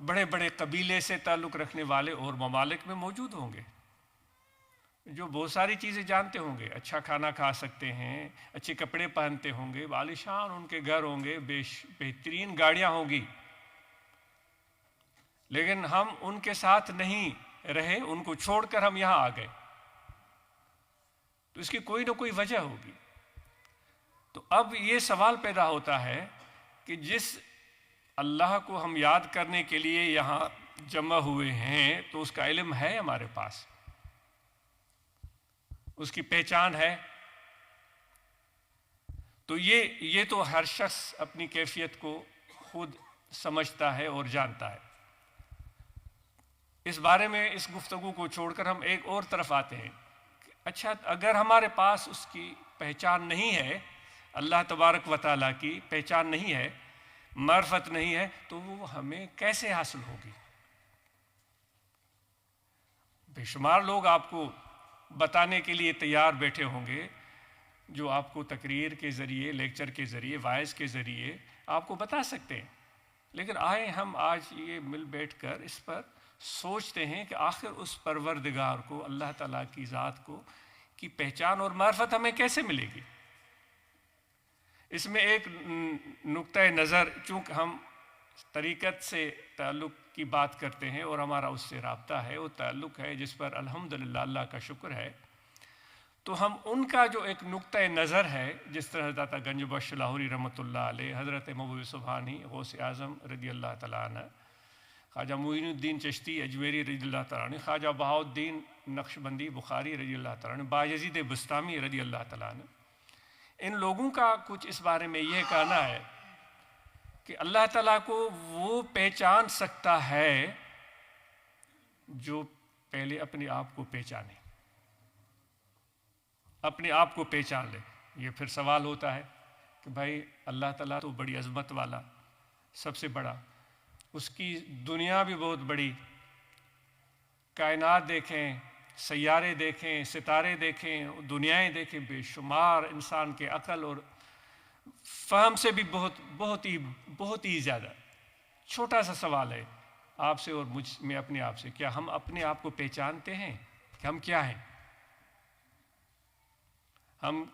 بڑے بڑے قبیلے سے تعلق رکھنے والے اور ممالک میں موجود ہوں گے جو بہت ساری چیزیں جانتے ہوں گے، اچھا کھانا کھا سکتے ہیں، اچھے کپڑے پہنتے ہوں گے، عالیشان ان کے گھر ہوں گے، بہترین گاڑیاں ہوں گی، لیکن ہم ان کے ساتھ نہیں رہے، ان کو چھوڑ کر ہم یہاں آ گئے، تو اس کی کوئی نہ کوئی وجہ ہوگی۔ تو اب یہ سوال پیدا ہوتا ہے کہ جس اللہ کو ہم یاد کرنے کے لیے یہاں جمع ہوئے ہیں تو اس کا علم ہے ہمارے پاس، اس کی پہچان ہے، تو یہ تو ہر شخص اپنی کیفیت کو خود سمجھتا ہے اور جانتا ہے۔ اس بارے میں اس گفتگو کو چھوڑ کر ہم ایک اور طرف آتے ہیں کہ اچھا اگر ہمارے پاس اس کی پہچان نہیں ہے، اللہ تبارک و تعالیٰ کی پہچان نہیں ہے، معرفت نہیں ہے، تو وہ ہمیں کیسے حاصل ہوگی؟ بے شمار لوگ آپ کو بتانے کے لیے تیار بیٹھے ہوں گے، جو آپ کو تقریر کے ذریعے، لیکچر کے ذریعے، وائز کے ذریعے آپ کو بتا سکتے ہیں، لیکن آئے ہم آج یہ مل بیٹھ کر اس پر سوچتے ہیں کہ آخر اس پروردگار کو، اللہ تعالیٰ کی ذات کو کی پہچان اور معرفت ہمیں کیسے ملے گی؟ اس میں ایک نقطۂ نظر، چونکہ ہم طریقت سے تعلق کی بات کرتے ہیں اور ہمارا اس سے رابطہ ہے، وہ تعلق ہے جس پر الحمدللہ اللہ کا شکر ہے، تو ہم ان کا جو ایک نقطۂ نظر ہے، جس طرح حضرت گنج بخش لاہوری رحمۃ اللہ علیہ، حضرت مولوی سبحانی غوث اعظم رضی اللہ تعالیٰ عنہ، خواجہ معین الدین چشتی اجمیری رضی اللہ تعالیٰ عنہ، خواجہ بہاؤالدین نقشبندی بخاری رضی اللہ تعالیٰ عنہ، بایزید بسطامی رضی اللہ تعالیٰ عنہ، ان لوگوں کا کچھ اس بارے میں یہ کہنا ہے کہ اللہ تعالیٰ کو وہ پہچان سکتا ہے جو پہلے اپنے آپ کو پہچانے، اپنے آپ کو پہچان لے۔ یہ پھر سوال ہوتا ہے کہ بھائی اللہ تعالیٰ تو بڑی عظمت والا، سب سے بڑا، اس کی دنیا بھی بہت بڑی، کائنات دیکھیں، سیارے دیکھیں، ستارے دیکھیں، دنیایں دیکھیں، بے شمار، انسان کے عقل اور فہم سے بھی بہت ہی زیادہ۔ چھوٹا سا سوال ہے آپ سے اور مجھ میں اپنے آپ سے، کیا ہم اپنے آپ کو پہچانتے ہیں کہ ہم کیا ہیں؟ ہم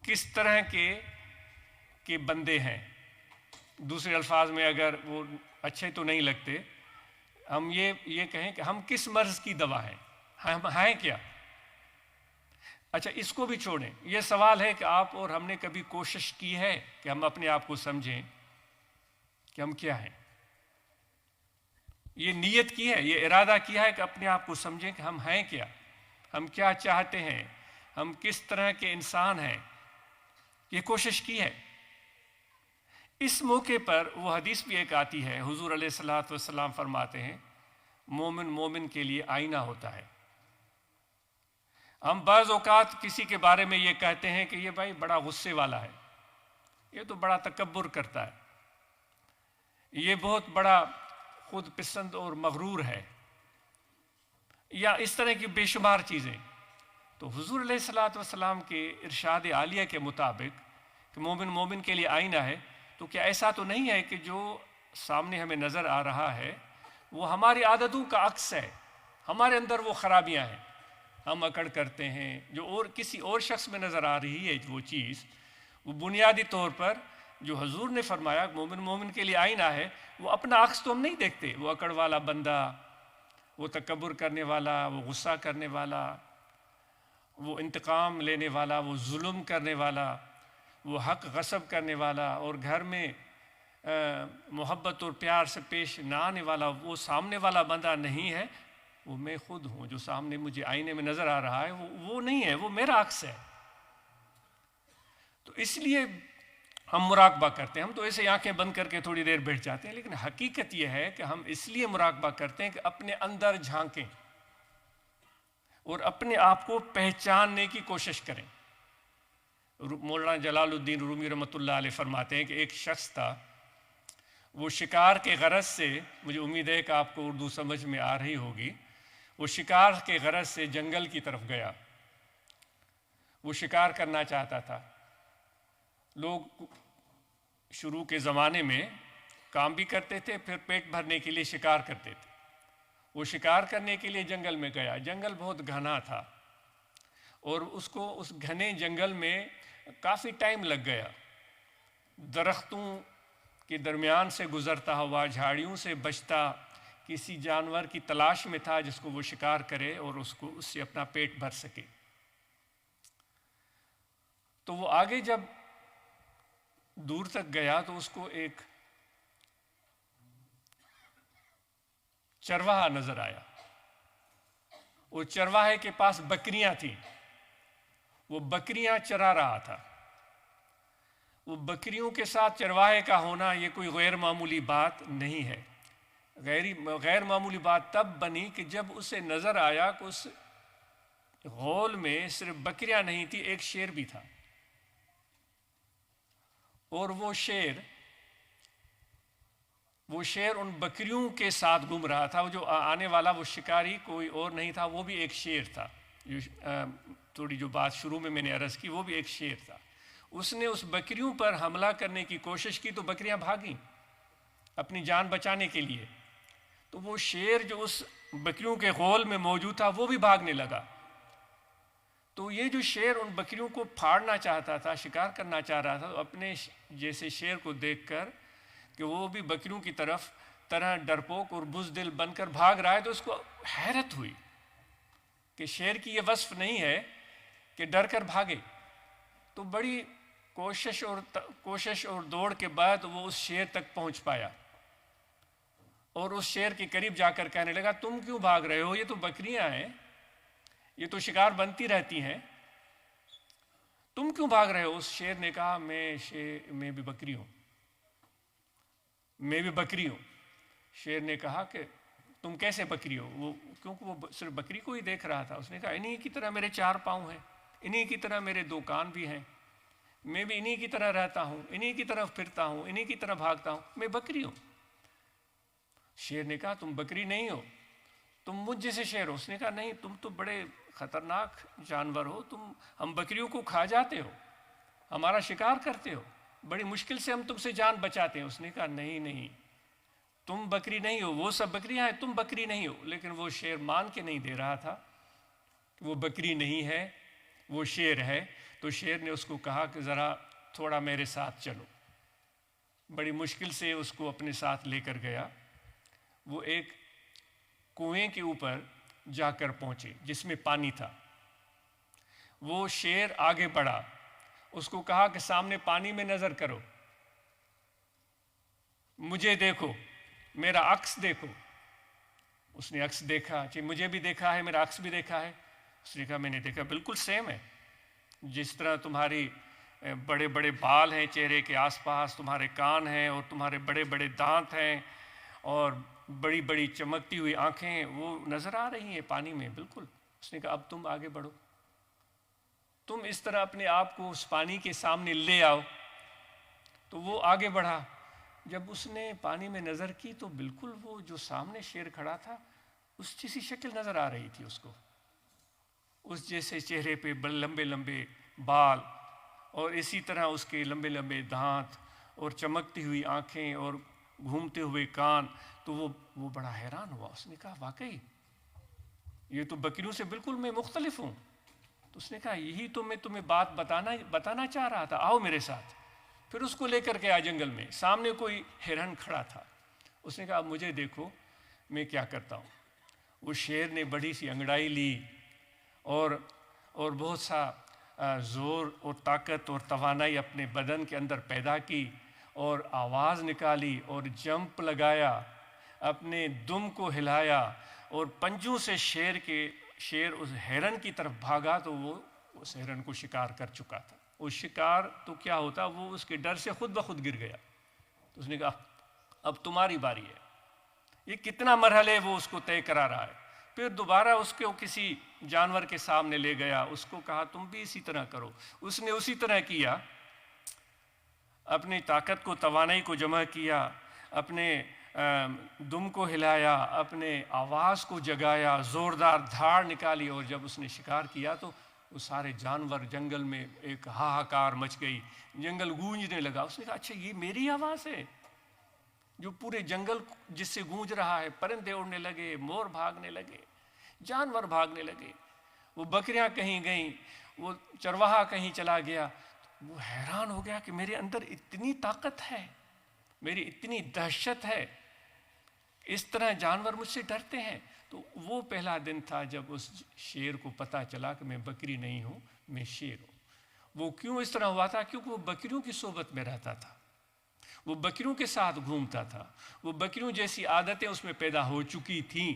کس طرح کے بندے ہیں؟ دوسرے الفاظ میں اگر وہ اچھے تو نہیں لگتے، ہم یہ کہیں کہ ہم کس مرض کی دوا ہیں، ہم ہیں کیا؟ اچھا اس کو بھی چھوڑیں، یہ سوال ہے کہ آپ اور ہم نے کبھی کوشش کی ہے کہ ہم اپنے آپ کو سمجھیں کہ ہم کیا ہیں؟ یہ نیت کی ہے، یہ ارادہ کیا ہے کہ اپنے آپ کو سمجھیں کہ ہم ہیں کیا، ہم کیا چاہتے ہیں، ہم کس طرح کے انسان ہیں، یہ کوشش کی ہے؟ اس موقع پر وہ حدیث بھی ایک آتی ہے، حضور علیہ الصلوۃ والسلام فرماتے ہیں مومن کے لیے آئینہ ہوتا ہے۔ ہم بعض اوقات کسی کے بارے میں یہ کہتے ہیں کہ یہ بھائی بڑا غصے والا ہے، یہ تو بڑا تکبر کرتا ہے، یہ بہت بڑا خود پسند اور مغرور ہے، یا اس طرح کی بے شمار چیزیں۔ تو حضور علیہ الصلوۃ والسلام کے ارشاد عالیہ کے مطابق کہ مومن کے لیے آئینہ ہے، تو کیا ایسا تو نہیں ہے کہ جو سامنے ہمیں نظر آ رہا ہے وہ ہماری عادتوں کا عکس ہے، ہمارے اندر وہ خرابیاں ہیں، ہم اکڑ کرتے ہیں، جو اور کسی اور شخص میں نظر آ رہی ہے وہ چیز، وہ بنیادی طور پر جو حضور نے فرمایا مومن کے لیے آئینہ ہے، وہ اپنا عکس تو ہم نہیں دیکھتے، وہ اکڑ والا بندہ، وہ تکبر کرنے والا، وہ غصہ کرنے والا، وہ انتقام لینے والا، وہ ظلم کرنے والا، وہ حق غصب کرنے والا، اور گھر میں محبت اور پیار سے پیش نہ آنے والا، وہ سامنے والا بندہ نہیں ہے، وہ میں خود ہوں، جو سامنے مجھے آئینے میں نظر آ رہا ہے وہ نہیں ہے، وہ میرا عکس ہے۔ تو اس لیے ہم مراقبہ کرتے ہیں، ہم تو ایسے آنکھیں بند کر کے تھوڑی دیر بیٹھ جاتے ہیں، لیکن حقیقت یہ ہے کہ ہم اس لیے مراقبہ کرتے ہیں کہ اپنے اندر جھانکیں اور اپنے آپ کو پہچاننے کی کوشش کریں۔ مولانا جلال الدین رومی رحمۃ اللہ علیہ فرماتے ہیں کہ ایک شخص تھا، وہ شکار کے غرض سے، مجھے امید ہے کہ آپ کو اردو سمجھ میں آ رہی ہوگی، وہ شکار کے غرض سے جنگل کی طرف گیا، وہ شکار کرنا چاہتا تھا۔ لوگ شروع کے زمانے میں کام بھی کرتے تھے، پھر پیٹ بھرنے کے لیے شکار کرتے تھے۔ وہ شکار کرنے کے لیے جنگل میں گیا، جنگل بہت گھنا تھا اور اس کو اس گھنے جنگل میں کافی ٹائم لگ گیا، درختوں کے درمیان سے گزرتا ہوا، جھاڑیوں سے بچتا، کسی جانور کی تلاش میں تھا جس کو وہ شکار کرے اور اس سے اپنا پیٹ بھر سکے۔ تو وہ آگے جب دور تک گیا تو اس کو ایک چرواہا نظر آیا۔ وہ چرواہے کے پاس بکریاں تھیں، وہ بکریاں چرا رہا تھا۔ وہ بکریوں کے ساتھ چرواہے کا ہونا یہ کوئی غیر معمولی بات نہیں ہے۔ غیر معمولی بات تب بنی کہ جب اسے نظر آیا کہ اس غول میں صرف بکریاں نہیں تھی، ایک شیر بھی تھا، اور وہ شیر ان بکریوں کے ساتھ گھوم رہا تھا۔ وہ جو آنے والا وہ شکاری کوئی اور نہیں تھا، وہ بھی ایک شیر تھا۔ تھوڑی جو بات شروع میں نے عرض کی، وہ بھی ایک شیر تھا۔ اس نے اس بکریوں پر حملہ کرنے کی کوشش کی تو بکریاں بھاگیں اپنی جان بچانے کے لیے، تو وہ شیر جو اس بکریوں کے غول میں موجود تھا وہ بھی بھاگنے لگا۔ تو یہ جو شیر ان بکریوں کو پھاڑنا چاہتا تھا، شکار کرنا چاہ رہا تھا، تو اپنے جیسے شیر کو دیکھ کر کہ وہ بھی بکریوں کی طرح ڈرپوک اور بزدل بن کر بھاگ رہا ہے، تو اس کو حیرت ہوئی کہ شیر کی یہ وصف نہیں ہے کہ ڈر کر بھاگے۔ تو بڑی کوشش اور دوڑ کے بعد وہ اس شیر تک پہنچ پایا اور اس شیر کے قریب جا کر کہنے لگا، تم کیوں بھاگ رہے ہو؟ یہ تو بکریاں ہیں، یہ تو شکار بنتی رہتی ہیں، تم کیوں بھاگ رہے ہو؟ اس شیر نے کہا، میں بھی بکری ہوں، میں بھی بکری ہوں۔ شیر نے کہا کہ تم کیسے بکری ہو؟ کیونکہ وہ صرف بکری کو ہی دیکھ رہا تھا۔ اس نے کہا، انہی کی طرح میرے 4 پاؤں ہیں، انہی کی طرح میرے 2 کان بھی ہیں، میں بھی انہی کی طرح رہتا ہوں، انہی کی طرح پھرتا ہوں، انہی کی طرح بھاگتا ہوں، میں بکری ہوں۔ شیر نے کہا، تم بکری نہیں ہو، تم مجھ جیسے شیر ہو۔ اس نے کہا، نہیں، تم تو بڑے خطرناک جانور ہو، ہم بکریوں کو کھا جاتے ہو، ہمارا شکار کرتے ہو، بڑی مشکل سے ہم تم سے جان بچاتے ہیں۔ اس نے کہا، نہیں، تم بکری نہیں ہو، وہ سب بکریاں ہیں، تم بکری نہیں ہو۔ لیکن وہ شیر مان کے نہیں دے رہا تھا کہ وہ بکری نہیں ہے، وہ شیر ہے۔ تو شیر نے اس کو کہا کہ ذرا تھوڑا میرے ساتھ چلو۔ بڑی مشکل سے اس کو اپنے ساتھ لے کر گیا۔ وہ ایک کنویں کے اوپر جا کر پہنچے جس میں پانی تھا۔ وہ شیر آگے بڑھا، اس کو کہا کہ سامنے پانی میں نظر کرو، مجھے دیکھو، میرا عکس دیکھو۔ اس نے عکس دیکھا، مجھے بھی دیکھا ہے، میرا عکس بھی دیکھا ہے۔ اس نے کہا، میں نے دیکھا، بالکل سیم ہے، جس طرح تمہاری بڑے بڑے بال ہیں چہرے کے آس پاس، تمہارے کان ہیں اور تمہارے بڑے بڑے دانت ہیں اور بڑی بڑی چمکتی ہوئی آنکھیں، وہ نظر آ رہی ہیں پانی میں، بالکل۔ اس نے کہا، اب تم آگے بڑھو، تم اس طرح اپنے آپ کو اس پانی کے سامنے لے آؤ۔ تو وہ آگے بڑھا۔ جب اس نے پانی میں نظر کی تو بالکل وہ جو سامنے شیر کھڑا تھا اس جیسی شکل نظر آ رہی تھی اس کو، اس جیسے چہرے پہ لمبے لمبے بال اور اسی طرح اس کے لمبے لمبے دانت اور چمکتی ہوئی آنکھیں اور گھومتے ہوئے کان۔ تو وہ بڑا حیران ہوا۔ اس نے کہا، واقعی یہ تو بکریوں سے بالکل میں مختلف ہوں۔ تو اس نے کہا، یہی تو میں تمہیں بات بتانا چاہ رہا تھا، آؤ میرے ساتھ۔ پھر اس کو لے کر کے آیا جنگل میں، سامنے کوئی ہرن کھڑا تھا۔ اس نے کہا، اب مجھے دیکھو میں کیا کرتا ہوں۔ وہ شیر نے بڑی سی انگڑائی لی اور بہت سا زور اور طاقت اور توانائی اپنے بدن کے اندر پیدا کی اور آواز نکالی اور جمپ لگایا، اپنے دم کو ہلایا اور پنجوں سے شیر اس ہرن کی طرف بھاگا تو وہ اس ہرن کو شکار کر چکا تھا۔ وہ شکار تو کیا ہوتا، وہ اس کے ڈر سے خود بخود گر گیا۔ تو اس نے کہا، اب تمہاری باری ہے۔ یہ کتنا مرحلے وہ اس کو طے کرا رہا ہے۔ پھر دوبارہ اس کو کسی جانور کے سامنے لے گیا، اس کو کہا، تم بھی اسی طرح کرو۔ اس نے اسی طرح کیا، اپنی طاقت کو توانائی کو جمع کیا، اپنے دم کو ہلایا، اپنے آواز کو جگایا، زوردار دھاڑ نکالی اور جب اس نے شکار کیا تو وہ سارے جانور جنگل میں ایک ہاہاکار مچ گئی، جنگل گونجنے لگا۔ اس نے کہا، اچھا یہ میری آواز ہے، جو پورے جنگل جس سے گونج رہا ہے، پرندے اڑنے لگے، مور بھاگنے لگے، جانور بھاگنے لگے، وہ بکریاں کہیں گئیں، وہ چرواہا کہیں چلا گیا. وہ حیران ہو گیا کہ میرے اندر اتنی طاقت ہے، میری اتنی دہشت ہے، اس طرح جانور مجھ سے ڈرتے ہیں. تو وہ پہلا دن تھا جب اس شیر کو پتہ چلا کہ میں بکری نہیں ہوں، میں شیر ہوں. وہ کیوں اس طرح ہوا تھا؟ کیونکہ وہ بکریوں کی صحبت میں رہتا تھا، وہ بکریوں کے ساتھ گھومتا تھا، وہ بکریوں جیسی عادتیں اس میں پیدا ہو چکی تھیں.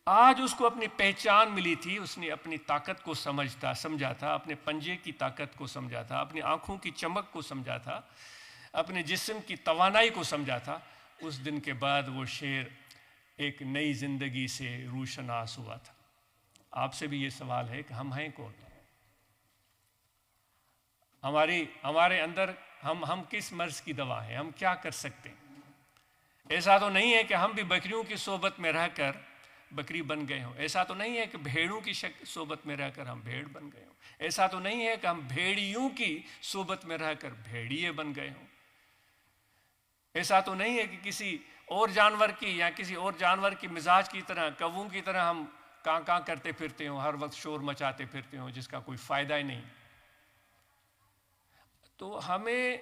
آج اس کو اپنی پہچان ملی تھی، اس نے اپنی طاقت کو سمجھا تھا، اپنے پنجے کی طاقت کو سمجھا تھا، اپنی آنکھوں کی چمک کو سمجھا تھا، اپنے جسم کی توانائی کو سمجھا تھا. اس دن کے بعد وہ شیر ایک نئی زندگی سے روشناس ہوا تھا. آپ سے بھی یہ سوال ہے کہ ہم ہیں کون؟ ہمارے اندر ہم کس مرض کی دوا ہیں؟ ہم کیا کر سکتے ہیں؟ ایسا تو نہیں ہے کہ ہم بھی بکریوں کی صحبت میں رہ کر بکری بن گئے ہوں. ایسا تو نہیں ہے کہ بھیڑوں کی صحبت میں رہ کر ہم بھیڑ بن گئے ہوں. ایسا تو نہیں ہے کہ ہم بھیڑیوں کی صحبت میں رہ کر بھیڑیے بن گئے ہوں. ایسا تو نہیں ہے کہ کسی اور جانور کی یا کسی اور جانور کی مزاج کی طرح، کووں کی طرح ہم کاں کاں کرتے پھرتے ہوں، ہر وقت شور مچاتے پھرتے ہوں جس کا کوئی فائدہ ہی نہیں. تو ہمیں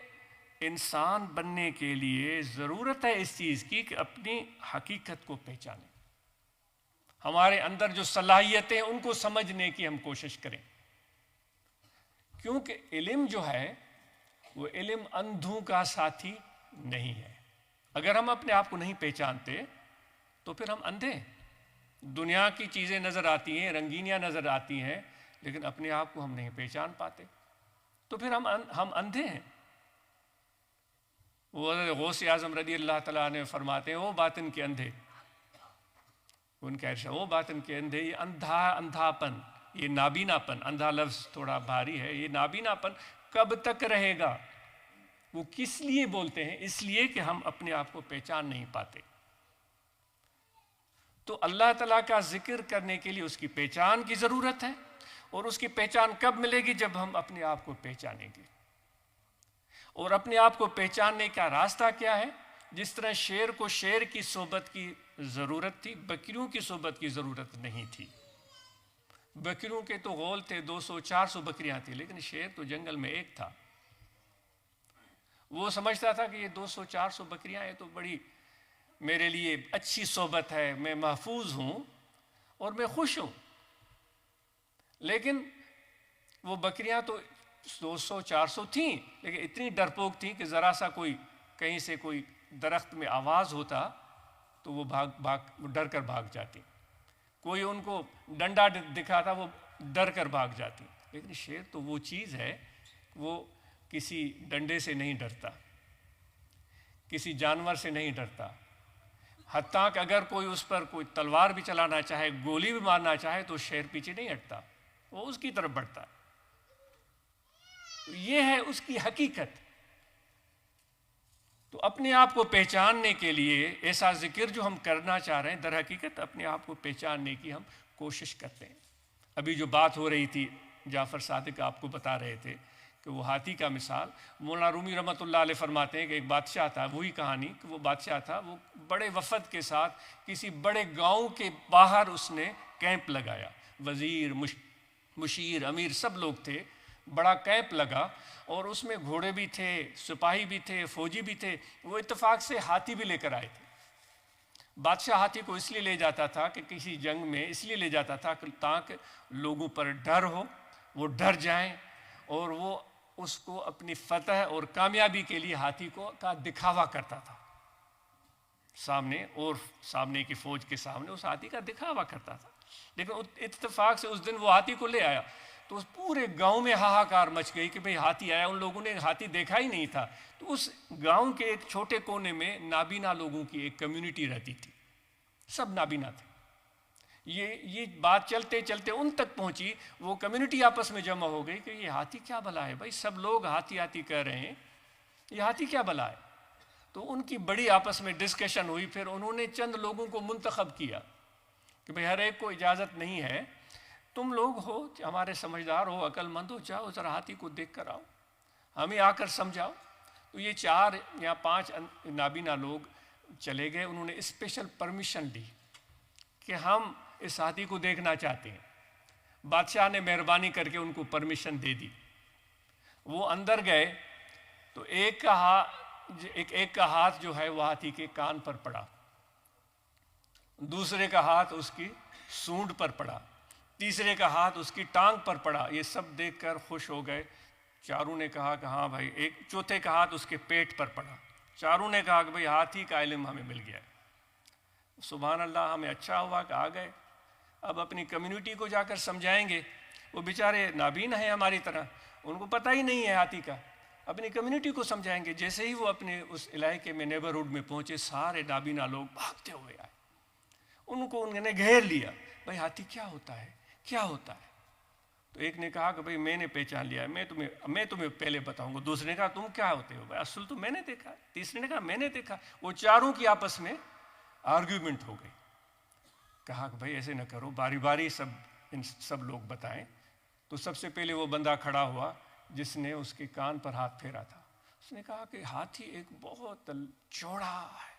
انسان بننے کے لیے ضرورت ہے اس چیز کی کہ اپنی حقیقت کو پہچانیں، ہمارے اندر جو صلاحیتیں ان کو سمجھنے کی ہم کوشش کریں. کیونکہ علم جو ہے وہ علم اندھوں کا ساتھی نہیں ہے. اگر ہم اپنے آپ کو نہیں پہچانتے تو پھر ہم اندھے. دنیا کی چیزیں نظر آتی ہیں، رنگینیاں نظر آتی ہیں، لیکن اپنے آپ کو ہم نہیں پہچان پاتے تو پھر ہم اندھے ہیں. وہ غوث اعظم رضی اللہ تعالیٰ نے فرماتے ہیں وہ باطن کے اندھے، ان کا ارشاد وہ باطن کے اندھے، یہ اندھاپن، یہ نابیناپن، اندھا لفظ تھوڑا بھاری ہے، یہ نابیناپن کب تک رہے گا؟ وہ کس لیے بولتے ہیں؟ اس لیے کہ ہم اپنے آپ کو پہچان نہیں پاتے. تو اللہ تعالیٰ کا ذکر کرنے کے لیے اس کی پہچان کی ضرورت ہے. اور اس کی پہچان کب ملے گی؟ جب ہم اپنے آپ کو پہچانیں گے. اور اپنے آپ کو پہچاننے کا راستہ کیا ہے؟ جس طرح شیر کو شیر کی صحبت کی ضرورت تھی، بکریوں کی صحبت کی ضرورت نہیں تھی. بکریوں کے تو غول تھے، 200-400 بکریاں تھیں، لیکن شیر تو جنگل میں ایک تھا. وہ سمجھتا تھا کہ یہ 200-400 بکریاں ہیں تو بڑی میرے لیے اچھی صحبت ہے، میں محفوظ ہوں اور میں خوش ہوں. لیکن وہ بکریاں تو 200-400 تھیں، لیکن اتنی ڈرپوک تھیں کہ ذرا سا کوئی کہیں سے کوئی درخت میں آواز ہوتا تو وہ ڈر کر بھاگ جاتی. کوئی ان کو ڈنڈا دکھاتا وہ ڈر کر بھاگ جاتی. لیکن شیر تو وہ چیز ہے، وہ کسی ڈنڈے سے نہیں ڈرتا، کسی جانور سے نہیں ڈرتا. حتیٰ کہ اگر کوئی اس پر کوئی تلوار بھی چلانا چاہے، گولی بھی مارنا چاہے تو شیر پیچھے نہیں ہٹتا، وہ اس کی طرف بڑھتا. یہ ہے اس کی حقیقت. تو اپنے آپ کو پہچاننے کے لیے ایسا ذکر جو ہم کرنا چاہ رہے ہیں، در حقیقت اپنے آپ کو پہچاننے کی ہم کوشش کرتے ہیں. ابھی جو بات ہو رہی تھی، جعفر صادق آپ کو بتا رہے تھے کہ وہ ہاتھی کا مثال، مولانا رومی رحمۃ اللہ علیہ فرماتے ہیں کہ ایک بادشاہ تھا، وہی کہانی کہ وہ بادشاہ تھا، وہ بڑے وفد کے ساتھ کسی بڑے گاؤں کے باہر اس نے کیمپ لگایا. وزیر، مشیر، امیر سب لوگ تھے. بڑا کیمپ لگا اور اس میں گھوڑے بھی تھے، سپاہی بھی تھے، فوجی بھی تھے. وہ اتفاق سے ہاتھی بھی لے کر آئے تھے. بادشاہ ہاتھی کو اس لیے لے جاتا تھا کہ کسی جنگ میں اس لیے لے جاتا تھا کہ تاکہ لوگوں پر ڈر ہو، وہ ڈر جائیں اور وہ اس کو اپنی فتح اور کامیابی کے لیے ہاتھی کا دکھاوا کرتا تھا سامنے، اور سامنے کی فوج کے سامنے اس ہاتھی کا دکھاوا کرتا تھا. لیکن اتفاق سے اس دن وہ ہاتھی کو لے آیا تو اس پورے گاؤں میں ہاہاکار مچ گئی کہ بھئی ہاتھی آیا. ان لوگوں نے ہاتھی دیکھا ہی نہیں تھا. تو اس گاؤں کے ایک چھوٹے کونے میں نابینا لوگوں کی ایک کمیونٹی رہتی تھی، سب نابینا تھے. یہ بات چلتے چلتے ان تک پہنچی، وہ کمیونٹی آپس میں جمع ہو گئی کہ یہ ہاتھی کیا بلا ہے بھائی، سب لوگ ہاتھی ہاتھی کہہ رہے ہیں، یہ ہاتھی کیا بلا ہے. تو ان کی بڑی آپس میں ڈسکشن ہوئی. پھر انہوں نے چند لوگوں کو منتخب کیا کہ بھئی ہر ایک کو اجازت نہیں ہے، تم لوگ ہو ہمارے سمجھدار ہو، عقل مند ہو، جاؤ ذرا ہاتھی کو دیکھ کر آؤ، ہمیں آ کر سمجھاؤ. تو یہ 4 یا 5 نابینا لوگ چلے گئے، انہوں نے اسپیشل پرمیشن لی کہ ہم اس ہاتھی کو دیکھنا چاہتے ہیں۔ بادشاہ نے مہربانی کر کے ان کو پرمیشن دے دی۔ وہ اندر گئے تو ایک کا ہاتھ جو ہے وہ ہاتھی کے کان پر پڑا، دوسرے کا ہاتھ اس کی سونڈ پر پڑا، تیسرے کا ہاتھ اس کی ٹانگ پر پڑا۔ یہ سب دیکھ کر خوش ہو گئے۔ چاروں نے کہا کہ ہاں بھائی، ایک چوتھے کا ہاتھ اس کے پیٹ پر پڑا۔ چاروں نے کہا کہ بھائی ہاتھی کا علم ہمیں مل گیا ہے، سبحان اللہ، ہمیں اچھا ہوا کہ آ گئے۔ اب اپنی کمیونٹی کو جا کر سمجھائیں گے، وہ بیچارے نابین ہیں ہماری طرح، ان کو پتہ ہی نہیں ہے ہاتھی کا، اپنی کمیونٹی کو سمجھائیں گے۔ جیسے ہی وہ اپنے اس علاقے میں نیبرہڈ میں پہنچے، سارے نابینا لوگ بھاگتے ہوئے آئے، ان کو انہوں نے گھیر لیا، بھائی ہاتھی کیا ہوتا ہے، کیا ہوتا ہے؟ تو ایک نے کہا کہ بھئی میں نے پہچان لیا ہے، میں تمہیں پہلے بتاؤں گا۔ دوسرے نے کہا تم کیا ہوتے ہو؟ بھئی اصل تو میں نے دیکھا۔ تیسرے نے کہا میں نے دیکھا۔ وہ چاروں کی آپس میں آرگیومنٹ ہو گئی۔ کہا کہ بھئی ایسے نہ کرو، باری باری سب لوگ بتائیں۔ تو سب سے پہلے وہ بندہ کھڑا ہوا جس نے اس کے کان پر ہاتھ پھیرا تھا۔ اس نے کہا کہ ہاتھی ایک بہت چوڑا ہے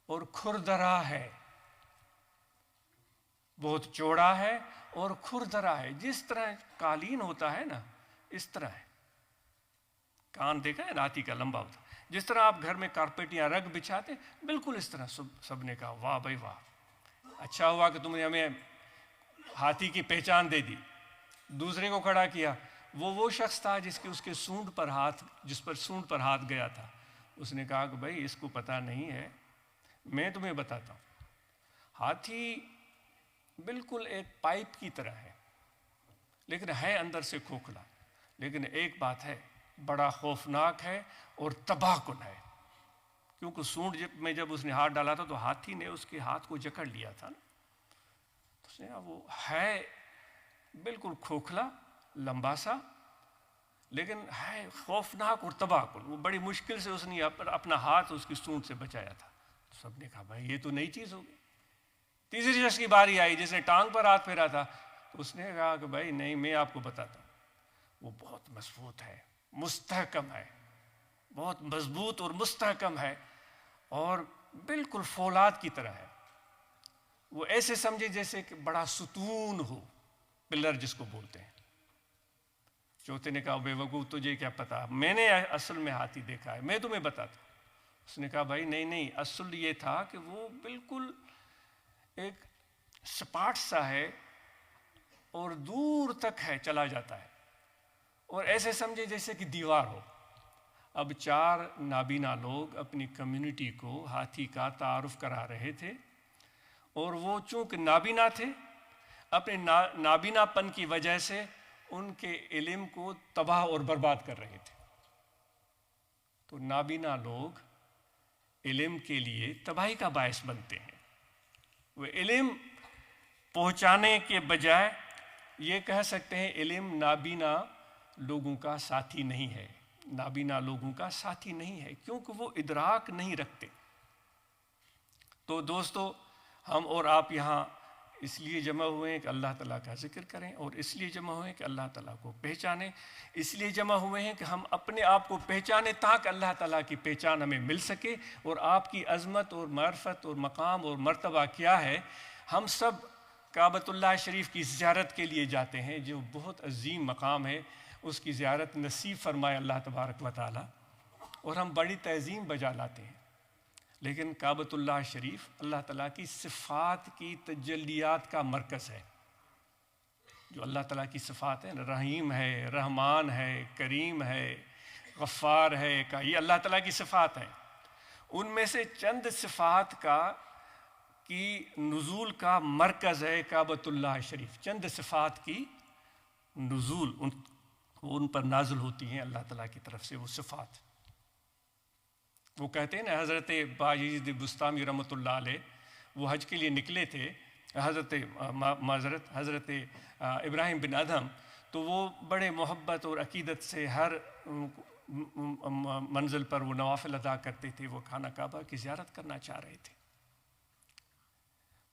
اور کھردرا ہے، بہت چوڑا ہے اور کھردرا ہے، جس طرح قالین ہوتا ہے نا اس طرح ہے۔ کان دیکھا ہے ہاتھی کا لمبا ہوتا ہے، جس طرح آپ گھر میں کارپیٹ یا رگ بچھاتے بالکل اس طرح۔ سب نے کہا واہ بھائی واہ، اچھا ہوا کہ تم نے ہمیں ہاتھی کی پہچان دے دی۔ دوسرے کو کھڑا کیا، وہ شخص تھا جس کے سونڈ پر ہاتھ گیا تھا۔ اس نے کہا کہ بھائی اس کو پتہ نہیں ہے، میں تمہیں بتاتا ہوں۔ ہاتھی بالکل ایک پائپ کی طرح ہے، لیکن ہے اندر سے کھوکھلا، لیکن ایک بات ہے، بڑا خوفناک ہے اور تباہ کن ہے، کیونکہ سونڈ میں جب اس نے ہاتھ ڈالا تھا تو ہاتھی نے اس کے ہاتھ کو جکڑ لیا تھا نا۔ اس نے کہا وہ ہے بالکل کھوکھلا، لمبا سا، لیکن ہے خوفناک اور تباہ کن۔ وہ بڑی مشکل سے اس نے اپنا ہاتھ اس کی سونڈ سے بچایا تھا۔ سب نے کہا بھائی یہ تو نئی چیز ہوگی۔ تیسری شخص کی باری آئی جس نے ٹانگ پر ہاتھ پھیرا تھا، تو اس نے کہا کہ بھائی نہیں، میں آپ کو بتاتا ہوں، وہ بہت مضبوط ہے، مستحکم ہے، بہت مضبوط اور مستحکم ہے، اور بالکل فولاد کی طرح ہے۔ وہ ایسے سمجھے جیسے کہ بڑا ستون ہو، پلر جس کو بولتے ہیں۔ چوتھے نے کہا بے وقوف، تجھے کیا پتا، میں نے اصل میں ہاتھی دیکھا ہے، میں تمہیں بتاتا ہوں۔ اس نے کہا بھائی نہیں، اصل یہ تھا کہ وہ بالکل ایک سپاٹ سا ہے اور دور تک ہے، چلا جاتا ہے، اور ایسے سمجھے جیسے کہ دیوار ہو۔ اب 4 نابینا لوگ اپنی کمیونٹی کو ہاتھی کا تعارف کرا رہے تھے، اور وہ چونکہ نابینا تھے، اپنے نابینا پن کی وجہ سے ان کے علم کو تباہ اور برباد کر رہے تھے۔ تو نابینا لوگ علم کے لیے تباہی کا باعث بنتے ہیں۔ وہ علم پہنچانے کے بجائے یہ کہہ سکتے ہیں علم نابینا لوگوں کا ساتھی نہیں ہے، نابینا لوگوں کا ساتھی نہیں ہے، کیونکہ وہ ادراک نہیں رکھتے۔ تو دوستو، ہم اور آپ یہاں اس لیے جمع ہوئے ہیں کہ اللہ تعالیٰ کا ذکر کریں، اور اس لیے جمع ہوئے ہیں کہ اللہ تعالیٰ کو پہچانیں، اس لیے جمع ہوئے ہیں کہ ہم اپنے آپ کو پہچانیں تاکہ اللہ تعالیٰ کی پہچان ہمیں مل سکے، اور آپ کی عظمت اور معرفت اور مقام اور مرتبہ کیا ہے۔ ہم سب کعبۃ اللہ شریف کی زیارت کے لیے جاتے ہیں، جو بہت عظیم مقام ہے، اس کی زیارت نصیب فرمائے اللہ تبارک و تعالیٰ، اور ہم بڑی تعظیم بجا لاتے ہیں۔ لیکن کعبۃ اللہ شریف اللہ تعالیٰ کی صفات کی تجلیات کا مرکز ہے۔ جو اللہ تعالیٰ کی صفات ہیں، رحیم ہے، رحمان ہے، کریم ہے، غفار ہے، یہ اللہ تعالیٰ کی صفات ہیں۔ ان میں سے چند صفات کی نزول کا مرکز ہے کعبۃ اللہ شریف۔ چند صفات کی نزول ان پر نازل ہوتی ہیں اللہ تعالیٰ کی طرف سے وہ صفات۔ وہ کہتے ہیں نا، حضرت باجید بستامی رحمۃ اللہ علیہ وہ حج کے لیے نکلے تھے، حضرت ابراہیم بن ادھم، تو وہ بڑے محبت اور عقیدت سے ہر منزل پر وہ نوافل ادا کرتے تھے، وہ خانہ کعبہ کی زیارت کرنا چاہ رہے تھے۔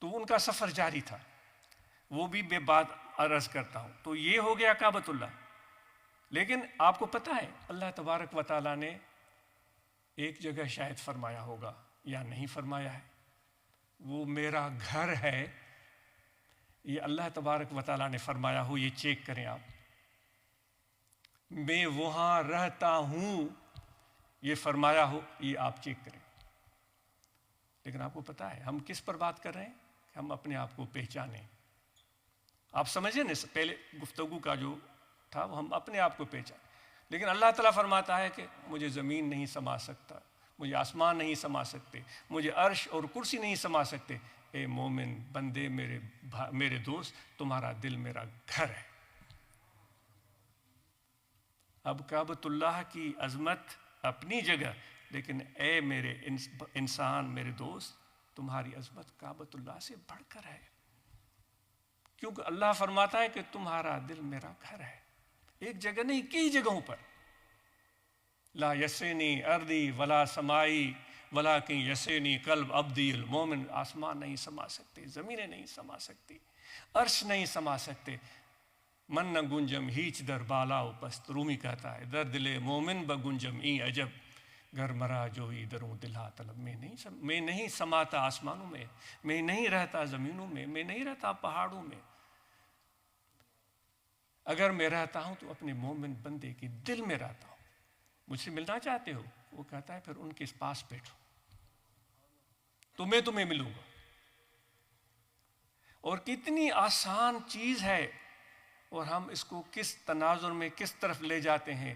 تو ان کا سفر جاری تھا، وہ بھی میں بات عرض کرتا ہوں۔ تو یہ ہو گیا کعبۃ اللہ۔ لیکن آپ کو پتہ ہے اللہ تبارک و تعالیٰ نے ایک جگہ شاید فرمایا ہوگا یا نہیں فرمایا ہے، وہ میرا گھر ہے، یہ اللہ تبارک و تعالیٰ نے فرمایا ہو، یہ چیک کریں آپ. میں وہاں رہتا ہوں، یہ فرمایا ہو، یہ آپ چیک کریں. لیکن آپ کو پتہ ہے ہم کس پر بات کر رہے ہیں؟ کہ ہم اپنے آپ کو پہچانیں. آپ سمجھیں نا، پہلے گفتگو کا جو تھا وہ ہم اپنے آپ کو پہچانیں. لیکن اللہ تعالیٰ فرماتا ہے کہ مجھے زمین نہیں سما سکتا، مجھے آسمان نہیں سما سکتے، مجھے عرش اور کرسی نہیں سما سکتے. اے مومن بندے، میرے دوست، تمہارا دل میرا گھر ہے. اب کعبۃ اللہ کی عظمت اپنی جگہ، لیکن اے میرے انسان، میرے دوست، تمہاری عظمت کعبۃ اللہ سے بڑھ کر ہے. کیونکہ اللہ فرماتا ہے کہ تمہارا دل میرا گھر ہے. ایک جگہ نہیں، کئی جگہوں پر. لا یسینی ارضی ولا سمائی ولیکن یسینی قلب عبدی المومن. آسمان نہیں سما سکتے، زمینیں نہیں سما سکتی، عرش نہیں سما سکتے. من نہ گنجم ہیچ در بالا و پست. رومی کہتا ہے در دل مومن بگنجم ای عجب، گھر مرا جو ہی دروں دلہا طلب. میں نہیں سماتا آسمانوں میں نہیں رہتا زمینوں میں نہیں رہتا پہاڑوں میں. اگر میں رہتا ہوں تو اپنے مومن بندے کے دل میں رہتا ہوں. مجھ سے ملنا چاہتے ہو؟ وہ کہتا ہے پھر ان کے پاس بیٹھو تو میں تمہیں ملوں گا. اور کتنی آسان چیز ہے، اور ہم اس کو کس تناظر میں کس طرف لے جاتے ہیں.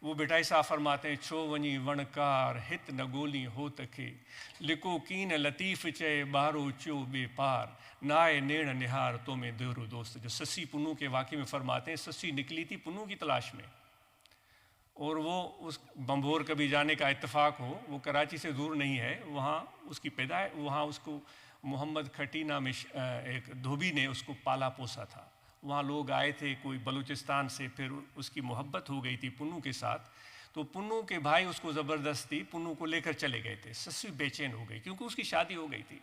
وہ بیٹائی صاحب فرماتے ہیں چھو ونی ونکار ہت نگولی ہو تکے، لکو کین لطیف چے بارو چو بے پار، نائے نیڑ نہار تو میں دیرو دوست. جو سسی پنو کے واقعے میں فرماتے ہیں، سسی نکلی تھی پنو کی تلاش میں، اور وہ اس بمبور کبھی جانے کا اتفاق ہو. وہ کراچی سے دور نہیں ہے، وہاں اس کی پیدائش، وہاں اس کو محمد کھٹی نام ایک دھوبی نے اس کو پالا پوسا تھا. وہاں لوگ آئے تھے کوئی بلوچستان سے، پھر اس کی محبت ہو گئی تھی پنو کے ساتھ، تو پنو کے بھائی اس کو زبردستی پنو کو لے کر چلے گئے تھے. سسی بے چین ہو گئی کیونکہ اس کی شادی ہو گئی تھی.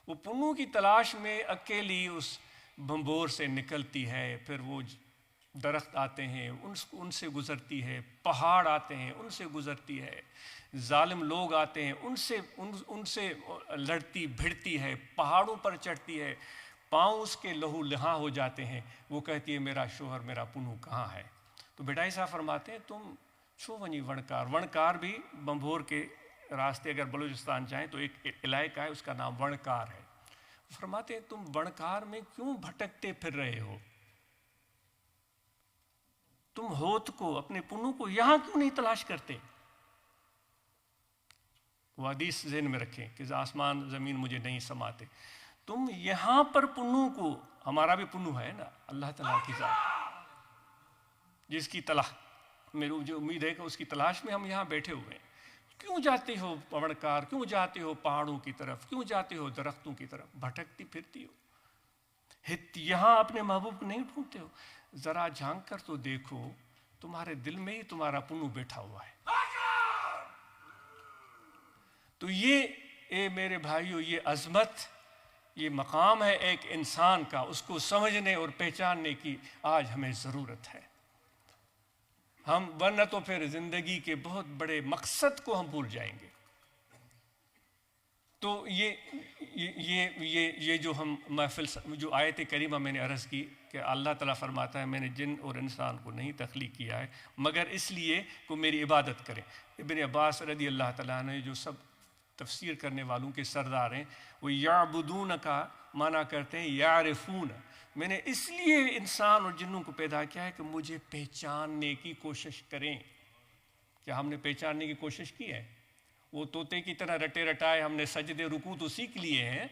وہ پنو کی تلاش میں اکیلی اس بمبور سے نکلتی ہے. پھر وہ درخت آتے ہیں، ان سے گزرتی ہے، پہاڑ آتے ہیں، ان سے گزرتی ہے، ظالم لوگ آتے ہیں، ان سے لڑتی بھڑتی ہے، پہاڑوں پر چڑھتی ہے، پاؤں اس کے لہو لہاں ہو جاتے ہیں. وہ کہتی ہے میرا شوہر، میرا پنو کہاں ہے؟ تو بیٹائی صاحب فرماتے ہیں تم چھو ونی ونکار. ونکار بھی بمبور کے راستے اگر بلوچستان جائیں تو ایک علاقہ ہے، اس کا نام ونکار ہے. فرماتے ہیں تم ونکار میں کیوں بھٹکتے پھر رہے ہو؟ تم ہوت کو، اپنے پنو کو یہاں کیوں نہیں تلاش کرتے؟ وہ حدیث ذہن میں رکھیں کہ آسمان زمین مجھے نہیں سماتے. تم یہاں پر پنو کو، ہمارا بھی پنو ہے نا، اللہ تعالیٰ کی ذات، جس کی میری جو امید ہے کہ اس کی تلاش میں ہم یہاں بیٹھے ہوئے ہیں. کیوں جاتے ہو ونکار؟ کیوں جاتے ہو پہاڑوں کی طرف؟ کیوں جاتے ہو درختوں کی طرف؟ بھٹکتی پھرتی ہو، یہاں اپنے محبوب کو نہیں ڈھونڈتے ہو؟ ذرا جھانک کر تو دیکھو، تمہارے دل میں ہی تمہارا پنو بیٹھا ہوا ہے. تو یہ اے میرے بھائیو، یہ عظمت، یہ مقام ہے ایک انسان کا. اس کو سمجھنے اور پہچاننے کی آج ہمیں ضرورت ہے. ہم ورنہ تو پھر زندگی کے بہت بڑے مقصد کو ہم بھول جائیں گے. تو یہ جو ہم محفل، جو آیت کریمہ میں نے عرض کی کہ اللہ تعالیٰ فرماتا ہے میں نے جن اور انسان کو نہیں تخلیق کیا ہے مگر اس لیے کہ میری عبادت کریں. ابن عباس رضی اللہ تعالیٰ عنہ جو سب تفسیر کرنے والوں کے سردار ہیں، وہ یعبدون کا معنی کرتے ہیں یعرفون. میں نے اس لیے انسان اور جنوں کو پیدا کیا ہے کہ مجھے پہچاننے کی کوشش کریں. کیا ہم نے پہچاننے کی کوشش کی ہے؟ وہ طوطے کی طرح رٹے رٹائے ہم نے سجدے رکوع تو سیکھ لیے ہیں،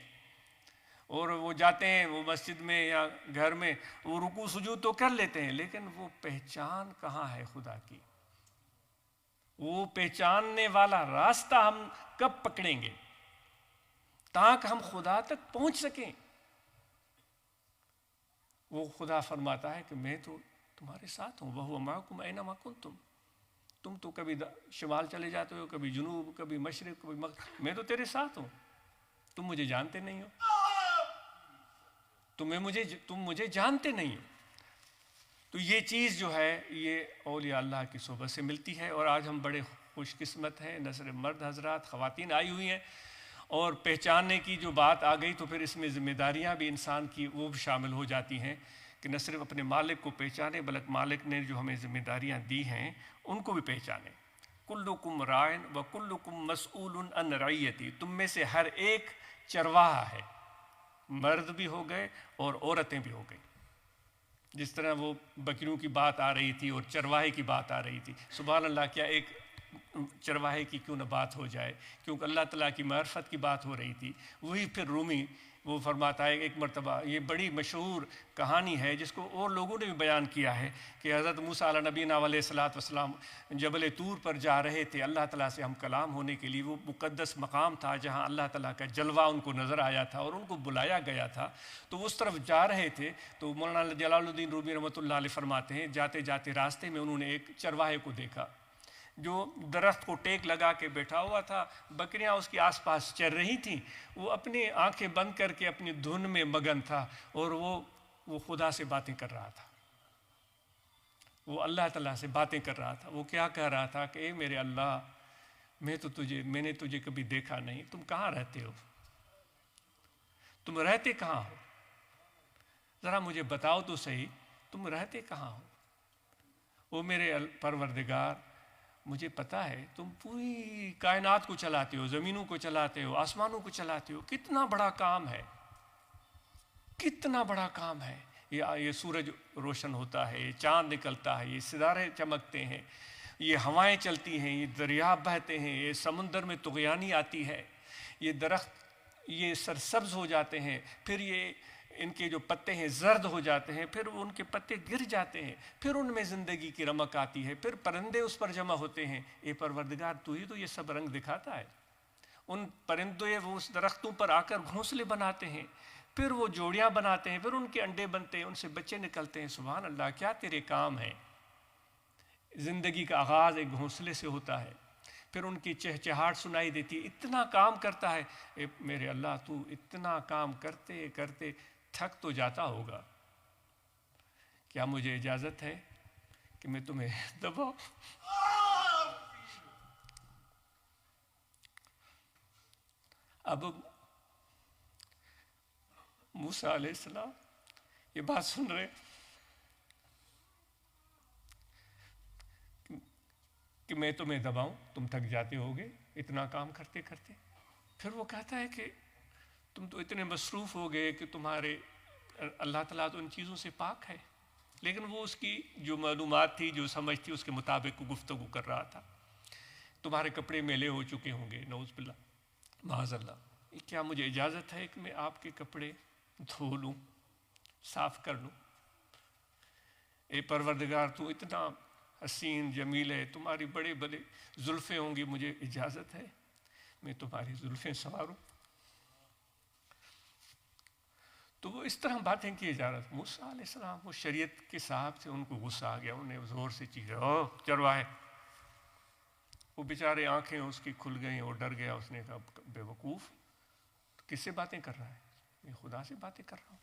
اور وہ جاتے ہیں وہ مسجد میں یا گھر میں وہ رکوع سجود تو کر لیتے ہیں، لیکن وہ پہچان کہاں ہے خدا کی؟ وہ پہچاننے والا راستہ ہم کب پکڑیں گے تاکہ ہم خدا تک پہنچ سکیں؟ وہ خدا فرماتا ہے کہ میں تو تمہارے ساتھ ہوں، وَهُوَ مَعَكُمْ أَيْنَمَا كُنْتُمْ. تم تو کبھی شمال چلے جاتے ہو، کبھی جنوب، کبھی مشرق، کبھی مغرب، میں تو تیرے ساتھ ہوں. تم مجھے جانتے نہیں ہو، تم مجھے جانتے نہیں ہو. تو یہ چیز جو ہے یہ اولیاء اللہ کی صحبت سے ملتی ہے. اور آج ہم بڑے خوش قسمت ہیں، نہ صرف مرد حضرات، خواتین آئی ہوئی ہیں، اور پہچاننے کی جو بات آ گئی تو پھر اس میں ذمہ داریاں بھی انسان کی وہ بھی شامل ہو جاتی ہیں کہ نہ صرف اپنے مالک کو پہچانے بلکہ مالک نے جو ہمیں ذمہ داریاں دی ہیں ان کو بھی پہچانے۔ کلکم رائن و کلکم مسئول عن رعیتی، تم میں سے ہر ایک چرواہا ہے، مرد بھی ہو گئے اور عورتیں بھی ہو گئیں۔ جس طرح وہ بکریوں کی بات آ رہی تھی اور چرواہے کی بات آ رہی تھی، سبحان اللہ، کیا ایک چرواہے کی کیوں نہ بات ہو جائے، کیونکہ اللہ تعالیٰ کی معرفت کی بات ہو رہی تھی۔ وہی پھر رومی وہ فرماتا ہے ایک مرتبہ، یہ بڑی مشہور کہانی ہے جس کو اور لوگوں نے بھی بیان کیا ہے کہ حضرت موسیٰ علیہ نبینا علیہ الصلوۃ والسلام جبل طور پر جا رہے تھے اللہ تعالیٰ سے ہم کلام ہونے کے لیے۔ وہ مقدس مقام تھا جہاں اللہ تعالیٰ کا جلوہ ان کو نظر آیا تھا اور ان کو بلایا گیا تھا، تو وہ اس طرف جا رہے تھے۔ تو مولانا جلال الدین رومی رحمۃ اللہ علیہ فرماتے ہیں جاتے جاتے راستے میں انہوں نے ایک چرواہے کو دیکھا جو درخت کو ٹیک لگا کے بیٹھا ہوا تھا، بکریاں اس کے آس پاس چر رہی تھیں، وہ اپنی آنکھیں بند کر کے اپنی دھن میں مگن تھا اور وہ خدا سے باتیں کر رہا تھا، وہ اللہ تعالیٰ سے باتیں کر رہا تھا۔ وہ کیا کہہ رہا تھا کہ اے میرے اللہ، میں نے تجھے کبھی دیکھا نہیں، تم کہاں رہتے ہو، تم رہتے کہاں ہو، ذرا مجھے بتاؤ تو صحیح، تم رہتے کہاں ہو۔ وہ میرے پروردگار، مجھے پتہ ہے تم پوری کائنات کو چلاتے ہو، زمینوں کو چلاتے ہو، آسمانوں کو چلاتے ہو، کتنا بڑا کام ہے، کتنا بڑا کام ہے۔ یہ سورج روشن ہوتا ہے، یہ چاند نکلتا ہے، یہ ستارے چمکتے ہیں، یہ ہوائیں چلتی ہیں، یہ دریا بہتے ہیں، یہ سمندر میں طغیانی آتی ہے، یہ درخت یہ سرسبز ہو جاتے ہیں، پھر یہ ان کے جو پتے ہیں زرد ہو جاتے ہیں، پھر ان کے پتے گر جاتے ہیں، پھر ان میں زندگی کی رمق آتی ہے، پھر پرندے اس پر جمع ہوتے ہیں۔ اے پروردگار، تو ہی تو یہ سب رنگ دکھاتا ہے۔ ان پرندے وہ اس درختوں پر آ کر گھونسلے بناتے ہیں، پھر وہ جوڑیاں بناتے ہیں، پھر ان کے انڈے بنتے ہیں، ان سے بچے نکلتے ہیں۔ سبحان اللہ، کیا تیرے کام ہیں۔ زندگی کا آغاز ایک گھونسلے سے ہوتا ہے، پھر ان کی چہچہاٹ سنائی دیتی ہے، اتنا کام کرتا ہے۔ اے میرے اللہ، تو اتنا کام کرتے کرتے تھک تو جاتا ہوگا، کیا مجھے اجازت ہے کہ میں تمہیں دباؤں؟ اب موسیٰ علیہ السلام یہ بات سن رہے کہ میں تمہیں دباؤں، تم تھک جاتے ہوگے اتنا کام کرتے کرتے۔ پھر وہ کہتا ہے کہ تم تو اتنے مصروف ہو گئے کہ تمہارے اللہ تعالیٰ تو ان چیزوں سے پاک ہے، لیکن وہ اس کی جو معلومات تھی، جو سمجھ تھی، اس کے مطابق گفتگو کر رہا تھا۔ تمہارے کپڑے میلے ہو چکے ہوں گے، نعوذ باللہ، معاذ اللہ، کیا مجھے اجازت ہے کہ میں آپ کے کپڑے دھو لوں، صاف کر لوں؟ اے پروردگار، تو اتنا حسین جمیل ہے، تمہاری بڑے بڑے زلفیں ہوں گی، مجھے اجازت ہے میں تمہاری زلفیں سنواروں؟ تو وہ اس طرح باتیں کیے جا رہا تھا۔ موسیٰ علیہ السلام وہ شریعت کے صاحب تھے، ان کو غصہ آ گیا، انہیں زور سے چیخا، او چرواہے! وہ بیچارے آنکھیں اس کی کھل گئیں اور ڈر گیا۔ اس نے کہا بے وقوف، کس سے باتیں کر رہا ہے؟ میں خدا سے باتیں کر رہا ہوں۔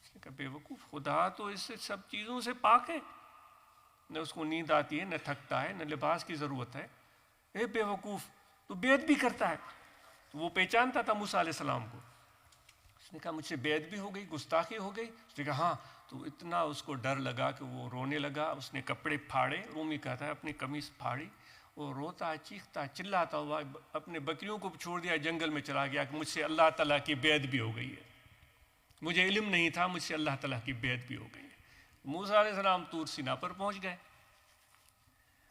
اس نے کہا بے وقوف، خدا تو اس سے سب چیزوں سے پاک ہے، نہ اس کو نیند آتی ہے، نہ تھکتا ہے، نہ لباس کی ضرورت ہے۔ اے بے وقوف، تو بیعت بھی کرتا ہے۔ تو وہ پہچانتا تھا موسیٰ علیہ السلام کو۔ اس نے کہا مجھ سے بیعت بھی ہو گئی، گستاخی ہو گئی؟ اس نے کہا ہاں۔ تو اتنا اس کو ڈر لگا کہ وہ رونے لگا، اس نے کپڑے پھاڑے، رومی کہتا ہے اپنی قمیص پھاڑی، وہ روتا چیختا چلاتا ہوا اپنے بکریوں کو چھوڑ دیا، جنگل میں چلا گیا کہ مجھ سے اللہ تعالیٰ کی بیعت بھی ہو گئی ہے، مجھے علم نہیں تھا، مجھ سے اللہ تعالیٰ کی بیعت بھی ہو گئی ہے۔ موسیٰ علیہ السلام طور سینا پر پہنچ گئے۔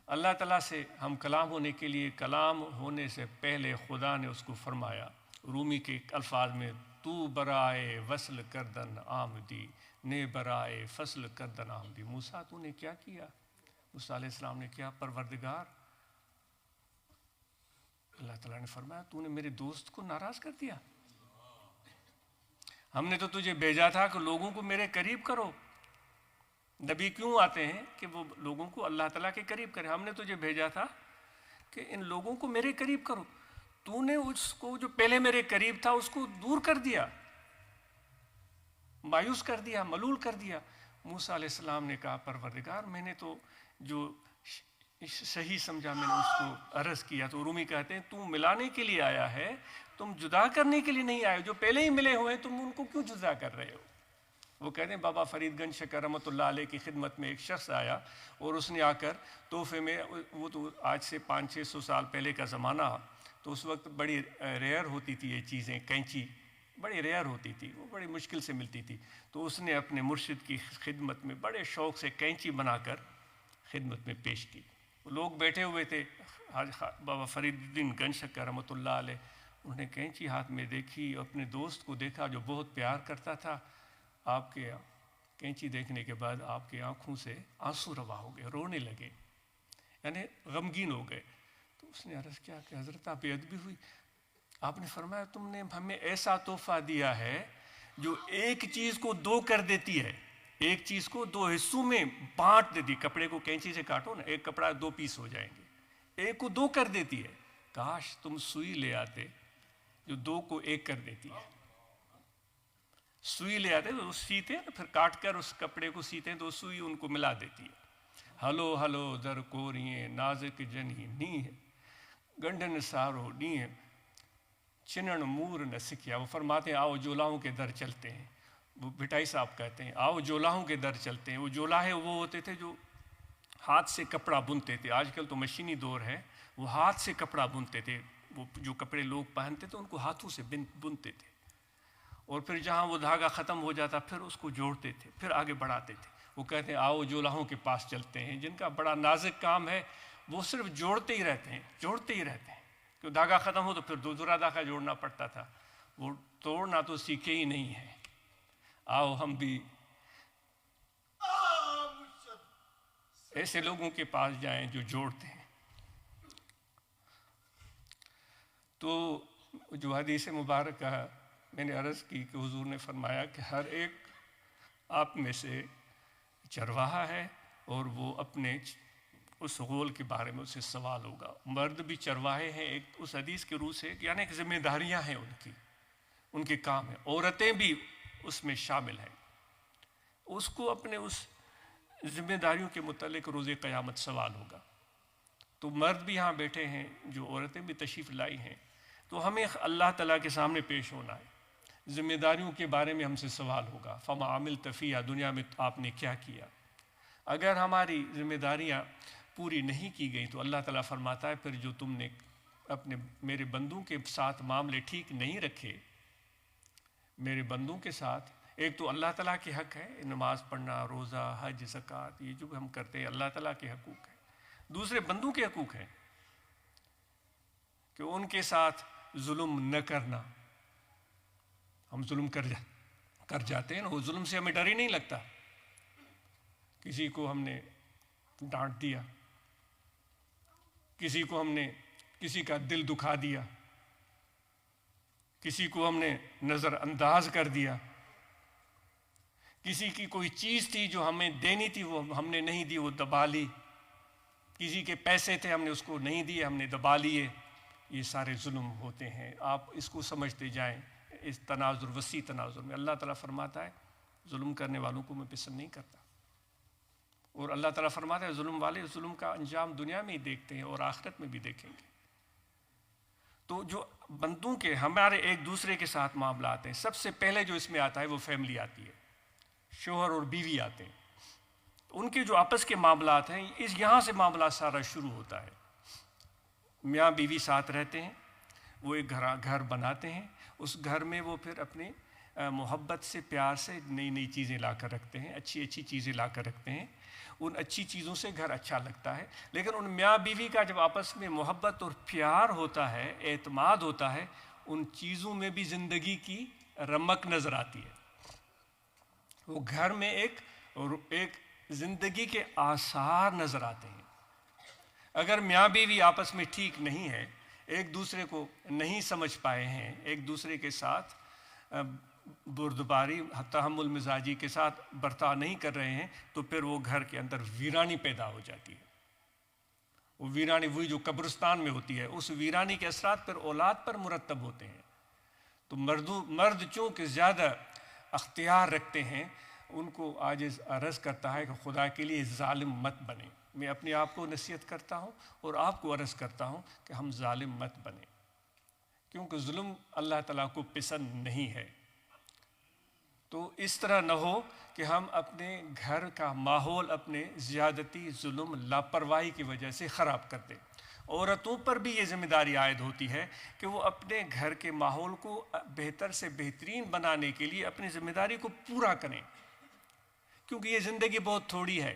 اللہ تعالیٰ سے ہم کلام ہونے کے لیے، کلام ہونے سے پہلے خدا نے اس کو فرمایا رومی کے الفاظ میں، تو برائے وصل کردن آمدی، نے برائے فصل کردن آمدی۔ موسیٰ تو نے کیا کیا؟ موسیٰ علیہ السلام نے کیا؟ پروردگار، اللہ تعالیٰ نے فرمایا تو نے میرے دوست کو ناراض کر دیا، ہم نے تو تجھے بھیجا تھا کہ لوگوں کو میرے قریب کرو۔ نبی کیوں آتے ہیں؟ کہ وہ لوگوں کو اللہ تعالیٰ کے قریب کریں۔ ہم نے تجھے بھیجا تھا کہ ان لوگوں کو میرے قریب کرو، تو نے اس کو جو پہلے میرے قریب تھا اس کو دور کر دیا، مایوس کر دیا، ملول کر دیا۔ موسیٰ علیہ السلام نے کہا پروردگار، میں نے تو جو صحیح سمجھا میں نے اس کو عرض کیا تو رومی کہتے ہیں تم ملانے کے لیے آیا ہے، تم جدا کرنے کے لیے نہیں آئے، جو پہلے ہی ملے ہوئے ہیں تم ان کو کیوں جدا کر رہے ہو؟ وہ کہتے ہیں بابا فرید گنج شکر رحمۃ اللہ علیہ کی خدمت میں ایک شخص آیا اور اس نے آ کر تحفے میں، وہ تو آج سے 500-600 سال پہلے کا زمانہ، تو اس وقت بڑی ریئر ہوتی تھی یہ چیزیں، کینچی بڑی ریئر ہوتی تھی، وہ بڑی مشکل سے ملتی تھی، تو اس نے اپنے مرشد کی خدمت میں بڑے شوق سے کینچی بنا کر خدمت میں پیش کی۔ لوگ بیٹھے ہوئے تھے، بابا فرید الدین گنج شکر رحمۃ اللہ علیہ، انہوں نے کینچی ہاتھ میں دیکھی، اپنے دوست کو دیکھا جو بہت پیار کرتا تھا، آپ کے کینچی دیکھنے کے بعد آپ کی آنکھوں سے آنسو روا ہو گئے، رونے لگے، یعنی غمگین ہو گئے۔ تو اس نے عرض کیا کہ حضرت آپ بے ادبی ہوئی؟ آپ نے فرمایا تم نے ہمیں ایسا تحفہ دیا ہے جو ایک چیز کو دو کر دیتی ہے، ایک چیز کو دو حصوں میں بانٹ دیتی، کپڑے کو کینچی سے کاٹو نا، ایک کپڑا 2 پیس ہو جائیں گے، ایک کو 2 کر دیتی ہے، کاش تم سوئی لے آتے جو 2 کو 1 کر دیتی ہے۔ سوئی لے آتے تو سیتے ہیں، پھر کاٹ کر اس کپڑے کو سیتے ہیں تو سوئی ان کو ملا دیتی ہے۔ ہلو ہلو در کوریے نازک جنی نی ہے، گنڈن سارو نی ہے، چنن مور نہ سکھیا۔ وہ فرماتے ہیں آؤ جولاؤں کے در چلتے ہیں، وہ بھٹائی صاحب کہتے ہیں آؤ جولاؤں کے در چلتے ہیں۔ وہ جولاہے وہ ہوتے تھے جو ہاتھ سے کپڑا بنتے تھے، آج کل تو مشینی دور ہے، وہ ہاتھ سے کپڑا بنتے تھے، وہ جو کپڑے لوگ پہنتے تھے ان کو ہاتھوں سے بنتے تھے، اور پھر جہاں وہ دھاگا ختم ہو جاتا پھر اس کو جوڑتے تھے، پھر آگے بڑھاتے تھے۔ وہ کہتے ہیں آؤ جولاہوں کے پاس چلتے ہیں، جن کا بڑا نازک کام ہے، وہ صرف جوڑتے ہی رہتے ہیں، جوڑتے ہی رہتے ہیں، کہ دھاگا ختم ہو تو پھر دوسرا دھاگا جوڑنا پڑتا تھا، وہ توڑنا تو سیکھے ہی نہیں ہے۔ آؤ ہم بھی ایسے لوگوں کے پاس جائیں جو جوڑتے ہیں۔ تو جو حدیث مبارکہ میں نے عرض کی کہ حضور نے فرمایا کہ ہر ایک آپ میں سے چرواہا ہے اور وہ اپنے اس غول کے بارے میں اسے سوال ہوگا۔ مرد بھی چرواہے ہیں ایک اس حدیث کے روح سے، یعنی کہ ذمہ داریاں ہیں ان کے کام ہیں، عورتیں بھی اس میں شامل ہیں، اس کو اپنے اس ذمہ داریوں کے متعلق روز قیامت سوال ہوگا۔ تو مرد بھی یہاں بیٹھے ہیں، جو عورتیں بھی تشریف لائی ہیں، تو ہمیں اللہ تعالیٰ کے سامنے پیش ہونا ہے، ذمہ داریوں کے بارے میں ہم سے سوال ہوگا۔ فما عملت فیہا، دنیا میں آپ نے کیا کیا؟ اگر ہماری ذمہ داریاں پوری نہیں کی گئی تو اللہ تعالیٰ فرماتا ہے پھر جو تم نے اپنے میرے بندوں کے ساتھ معاملے ٹھیک نہیں رکھے، میرے بندوں کے ساتھ، ایک تو اللہ تعالیٰ کے حق ہے، نماز پڑھنا، روزہ، حج، زکوٰۃ، یہ جو ہم کرتے ہیں اللہ تعالیٰ کے حقوق ہیں، دوسرے بندوں کے حقوق ہیں کہ ان کے ساتھ ظلم نہ کرنا۔ ہم ظلم کر جاتے ہیں نا، وہ ظلم سے ہمیں ڈر ہی نہیں لگتا۔ کسی کو ہم نے ڈانٹ دیا، کسی کو ہم نے کسی کا دل دکھا دیا، کسی کو ہم نے نظر انداز کر دیا، کسی کی کوئی چیز تھی جو ہمیں دینی تھی وہ ہم نے نہیں دی، وہ دبا لی، کسی کے پیسے تھے ہم نے اس کو نہیں دیے، ہم نے دبا لیے، یہ سارے ظلم ہوتے ہیں۔ آپ اس کو سمجھتے جائیں، اس تناظر، وسیع تناظر میں اللہ تعالیٰ فرماتا ہے ظلم کرنے والوں کو میں پسند نہیں کرتا، اور اللہ تعالیٰ فرماتا ہے ظلم والے ظلم کا انجام دنیا میں ہی دیکھتے ہیں اور آخرت میں بھی دیکھیں گے۔ تو جو بندوں کے ہمارے ایک دوسرے کے ساتھ معاملات ہیں، سب سے پہلے جو اس میں آتا ہے وہ فیملی آتی ہے، شوہر اور بیوی آتے ہیں، ان کے جو آپس کے معاملات ہیں، یہاں سے معاملات سارا شروع ہوتا ہے۔ میاں بیوی ساتھ رہتے ہیں، وہ ایک گھر بناتے ہیں، اس گھر میں وہ پھر اپنے محبت سے، پیار سے نئی نئی چیزیں لا کر رکھتے ہیں، اچھی اچھی چیزیں لا کر رکھتے ہیں، ان اچھی چیزوں سے گھر اچھا لگتا ہے۔ لیکن ان میاں بیوی کا جب آپس میں محبت اور پیار ہوتا ہے، اعتماد ہوتا ہے، ان چیزوں میں بھی زندگی کی رمق نظر آتی ہے، وہ گھر میں ایک زندگی کے آثار نظر آتے ہیں۔ اگر میاں بیوی آپس میں ٹھیک نہیں ہے، ایک دوسرے کو نہیں سمجھ پائے ہیں، ایک دوسرے کے ساتھ بردباری، تحمل مزاجی کے ساتھ برتاؤ نہیں کر رہے ہیں، تو پھر وہ گھر کے اندر ویرانی پیدا ہو جاتی ہے۔ وہ ویرانی وہی جو قبرستان میں ہوتی ہے، اس ویرانی کے اثرات پھر اولاد پر مرتب ہوتے ہیں۔ تو مرد چونکہ زیادہ اختیار رکھتے ہیں، ان کو عاجز عرض کرتا ہے کہ خدا کے لیے ظالم مت بنے، میں اپنے آپ کو نصیحت کرتا ہوں اور آپ کو عرض کرتا ہوں کہ ہم ظالم مت بنیں، کیونکہ ظلم اللہ تعالیٰ کو پسند نہیں ہے۔ تو اس طرح نہ ہو کہ ہم اپنے گھر کا ماحول اپنے زیادتی، ظلم، لاپرواہی کی وجہ سے خراب کر دیں۔ عورتوں پر بھی یہ ذمہ داری عائد ہوتی ہے کہ وہ اپنے گھر کے ماحول کو بہتر سے بہترین بنانے کے لیے اپنی ذمہ داری کو پورا کریں، کیونکہ یہ زندگی بہت تھوڑی ہے۔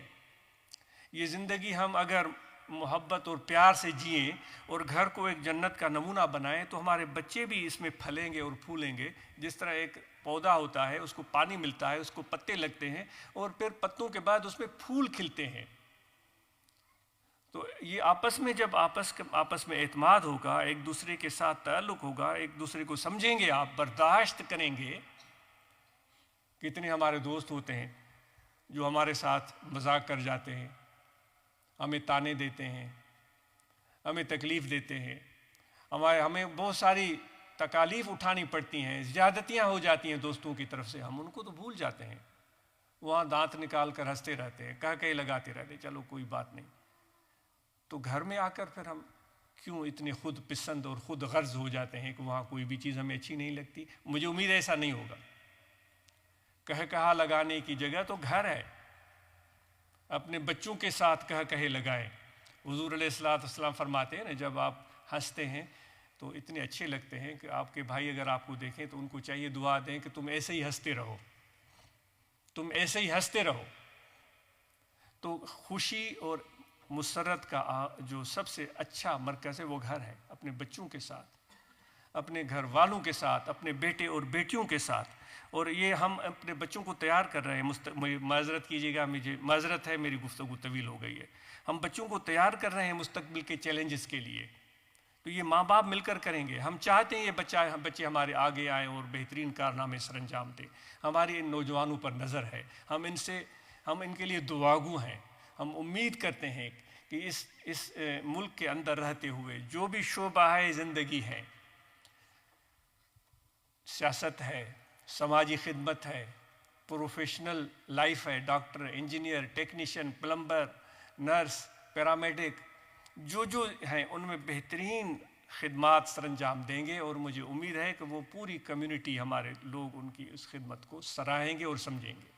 یہ زندگی ہم اگر محبت اور پیار سے جئیں اور گھر کو ایک جنت کا نمونہ بنائیں تو ہمارے بچے بھی اس میں پھلیں گے اور پھولیں گے۔ جس طرح ایک پودا ہوتا ہے، اس کو پانی ملتا ہے، اس کو پتے لگتے ہیں اور پھر پتوں کے بعد اس میں پھول کھلتے ہیں۔ تو یہ آپس میں جب آپس میں اعتماد ہوگا، ایک دوسرے کے ساتھ تعلق ہوگا، ایک دوسرے کو سمجھیں گے، آپ برداشت کریں گے۔ کتنے ہمارے دوست ہوتے ہیں جو ہمارے ساتھ مذاق کر جاتے ہیں، ہمیں تانے دیتے ہیں، ہمیں تکلیف دیتے ہیں، ہمیں بہت ساری تکالیف اٹھانی پڑتی ہیں، زیادتیاں ہو جاتی ہیں دوستوں کی طرف سے، ہم ان کو تو بھول جاتے ہیں، وہاں دانت نکال کر ہنستے رہتے ہیں، کہہ لگاتے رہتے ہیں چلو کوئی بات نہیں۔ تو گھر میں آ کر پھر ہم کیوں اتنے خود پسند اور خود غرض ہو جاتے ہیں کہ وہاں کوئی بھی چیز ہمیں اچھی نہیں لگتی؟ مجھے امید ہے ایسا نہیں ہوگا۔ کہا لگانے کی جگہ تو گھر ہے، اپنے بچوں کے ساتھ کہے لگائیں۔ حضور علیہ السلام فرماتے ہیں نا، جب آپ ہنستے ہیں تو اتنے اچھے لگتے ہیں کہ آپ کے بھائی اگر آپ کو دیکھیں تو ان کو چاہیے دعا دیں کہ تم ایسے ہی ہنستے رہو، تم ایسے ہی ہنستے رہو۔ تو خوشی اور مسرت کا جو سب سے اچھا مرکز ہے وہ گھر ہے، اپنے بچوں کے ساتھ، اپنے گھر والوں کے ساتھ، اپنے بیٹے اور بیٹیوں کے ساتھ۔ اور یہ ہم اپنے بچوں کو تیار کر رہے ہیں، معذرت کیجیے گا، مجھے معذرت ہے، میری گفتگو طویل ہو گئی ہے۔ ہم بچوں کو تیار کر رہے ہیں مستقبل کے چیلنجز کے لیے، تو یہ ماں باپ مل کر کریں گے۔ ہم چاہتے ہیں یہ بچے ہمارے آگے آئیں اور بہترین کارنامے سر انجام دیں۔ ہماری ان نوجوانوں پر نظر ہے، ہم ان کے لیے دعاگو ہیں۔ ہم امید کرتے ہیں کہ اس ملک کے اندر رہتے ہوئے جو بھی شعبہ ہے زندگی ہے، سیاست ہے، سماجی خدمت ہے، پروفیشنل لائف ہے، doctor, engineer, technician, plumber, nurse, paramedic, جو ہیں ان میں بہترین خدمات سر انجام دیں گے، اور مجھے امید ہے کہ وہ پوری کمیونٹی، ہمارے لوگ ان کی اس خدمت کو سراہیں گے اور سمجھیں گے۔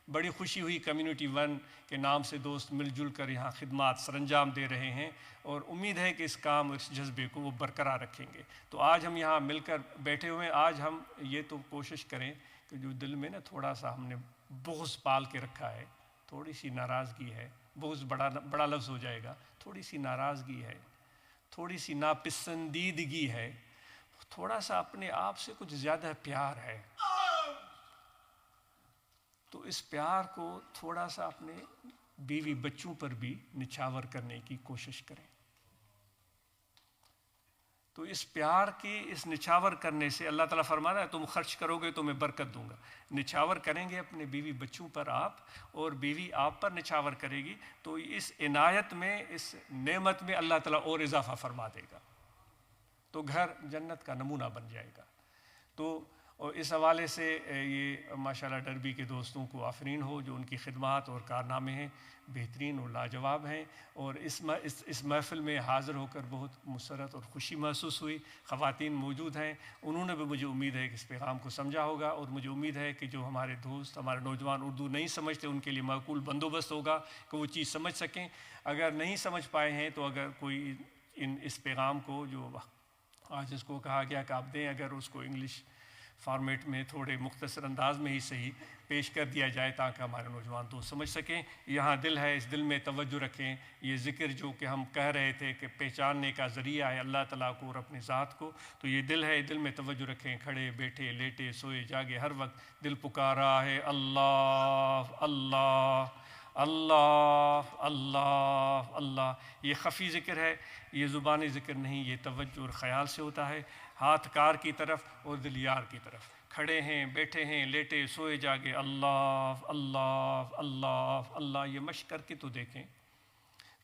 بڑی خوشی ہوئی کمیونٹی 1 کے نام سے دوست مل جل کر یہاں خدمات سر انجام دے رہے ہیں، اور امید ہے کہ اس کام، اس جذبے کو وہ برقرار رکھیں گے۔ تو آج ہم یہاں مل کر بیٹھے ہوئے ہیں، آج ہم یہ تو کوشش کریں کہ جو دل میں نا تھوڑا سا ہم نے بغض پال کے رکھا ہے، تھوڑی سی ناراضگی ہے، بغض بڑا لفظ ہو جائے گا، تھوڑی سی ناراضگی ہے، تھوڑی سی ناپسندیدگی ہے، تھوڑا سا اپنے آپ سے کچھ زیادہ پیار ہے، تو اس پیار کو تھوڑا سا اپنے بیوی بچوں پر بھی نچھاور کرنے کی کوشش کریں۔ تو اس پیار کی، اس نچھاور کرنے سے اللہ تعالیٰ فرماتا ہے تم خرچ کرو گے تو میں برکت دوں گا۔ نچھاور کریں گے اپنے بیوی بچوں پر آپ، اور بیوی آپ پر نچھاور کرے گی، تو اس عنایت میں، اس نعمت میں اللہ تعالیٰ اور اضافہ فرما دے گا، تو گھر جنت کا نمونہ بن جائے گا۔ تو اور اس حوالے سے یہ ماشاءاللہ ڈربی کے دوستوں کو آفرین ہو، جو ان کی خدمات اور کارنامے ہیں بہترین اور لاجواب ہیں، اور اس محفل میں حاضر ہو کر بہت مسرت اور خوشی محسوس ہوئی۔ خواتین موجود ہیں، انہوں نے بھی مجھے امید ہے کہ اس پیغام کو سمجھا ہوگا، اور مجھے امید ہے کہ جو ہمارے دوست، ہمارے نوجوان اردو نہیں سمجھتے، ان کے لیے معقول بندوبست ہوگا کہ وہ چیز سمجھ سکیں۔ اگر نہیں سمجھ پائے ہیں تو اگر کوئی اس پیغام کو، جو آج اس کو کہا گیا کہ آپ دیں، اگر اس کو انگلش فارمیٹ میں تھوڑے مختصر انداز میں ہی صحیح پیش کر دیا جائے تاکہ ہمارے نوجوان دوست سمجھ سکیں۔ یہاں دل ہے، اس دل میں توجہ رکھیں۔ یہ ذکر جو کہ ہم کہہ رہے تھے کہ پہچاننے کا ذریعہ ہے اللہ تعالیٰ کو اور اپنی ذات کو، تو یہ دل ہے، دل میں توجہ رکھیں۔ کھڑے بیٹھے لیٹے سوئے جاگے ہر وقت دل پکارا ہے اللہ اللہ اللہ اللہ اللہ۔ یہ خفی ذکر ہے، یہ زبانی ذکر نہیں، یہ توجہ اور خیال سے ہوتا ہے، ہاتھ کار کی طرف اور دل یار کی طرف۔ کھڑے ہیں، بیٹھے ہیں، لیٹے سوئے جاگے اللہ اللہ اللہ اللہ۔ یہ مشق کر کے تو دیکھیں،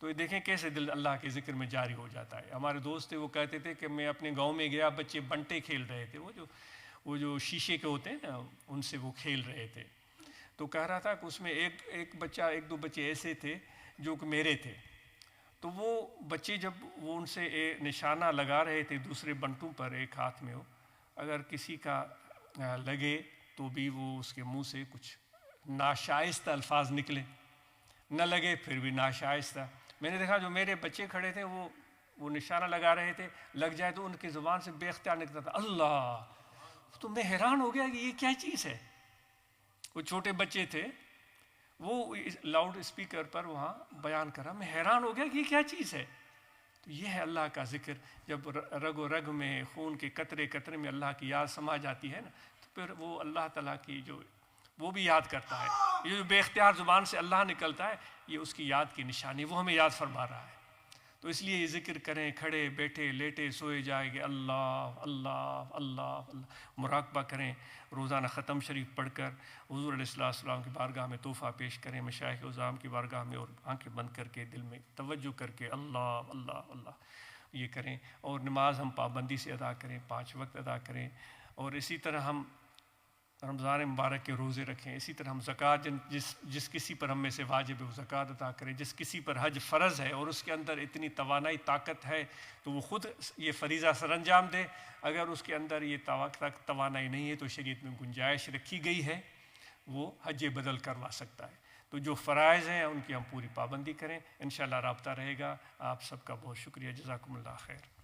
تو یہ دیکھیں کیسے دل اللہ کے ذکر میں جاری ہو جاتا ہے۔ ہمارے دوست تھے، وہ کہتے تھے کہ میں اپنے گاؤں میں گیا، بچے بنٹے کھیل رہے تھے، وہ جو شیشے کے ہوتے ہیں نا، ان سے وہ کھیل رہے تھے۔ تو کہہ رہا تھا کہ اس میں ایک دو بچے ایسے تھے جو کہ میرے تھے. تو وہ بچے جب وہ ان سے نشانہ لگا رہے تھے دوسرے بنٹوں پر ایک ہاتھ میں ہو, اگر کسی کا لگے تو بھی وہ اس کے منہ سے کچھ ناشائستہ الفاظ نکلے, نہ لگے پھر بھی ناشائستہ. میں نے دیکھا جو میرے بچے کھڑے تھے وہ نشانہ لگا رہے تھے, لگ جائے تو ان کی زبان سے بے اختیار نکلتا تھا اللہ. تو میں حیران ہو گیا کہ یہ کیا چیز ہے. وہ چھوٹے بچے تھے, وہ لاؤڈ اسپیکر پر وہاں بیان کرا, میں حیران ہو گیا کہ یہ کیا چیز ہے. تو یہ ہے اللہ کا ذکر. جب رگ و رگ میں خون کے قطرے قطرے میں اللہ کی یاد سما جاتی ہے نا, تو پھر وہ اللہ تعالیٰ کی جو وہ بھی یاد کرتا ہے. یہ جو بے اختیار زبان سے اللہ نکلتا ہے, یہ اس کی یاد کی نشانی, وہ ہمیں یاد فرما رہا ہے. تو اس لیے یہ ذکر کریں, کھڑے بیٹھے لیٹے سوئے جائے گے, اللہ اللہ اللہ اللہ مراقبہ کریں. روزانہ ختم شریف پڑھ کر حضور علیہ السلام کی بارگاہ میں تحفہ پیش کریں, مشائخ عظام کی بارگاہ میں, اور آنکھیں بند کر کے دل میں توجہ کر کے اللہ اللہ اللہ یہ کریں. اور نماز ہم پابندی سے ادا کریں, 5 وقت ادا کریں. اور اسی طرح ہم رمضان مبارک کے روزے رکھیں. اسی طرح ہم زکوٰۃ جس کسی پر ہم میں سے واجب ہے وہ زکوٰۃ ادا کریں. جس کسی پر حج فرض ہے اور اس کے اندر اتنی توانائی طاقت ہے تو وہ خود یہ فریضہ سر انجام دے. اگر اس کے اندر یہ توانائی نہیں ہے تو شریعت میں گنجائش رکھی گئی ہے, وہ حج بدل کروا سکتا ہے. تو جو فرائض ہیں ان کی ہم پوری پابندی کریں. انشاءاللہ رابطہ رہے گا. آپ سب کا بہت شکریہ. جزاکم اللہ خیر.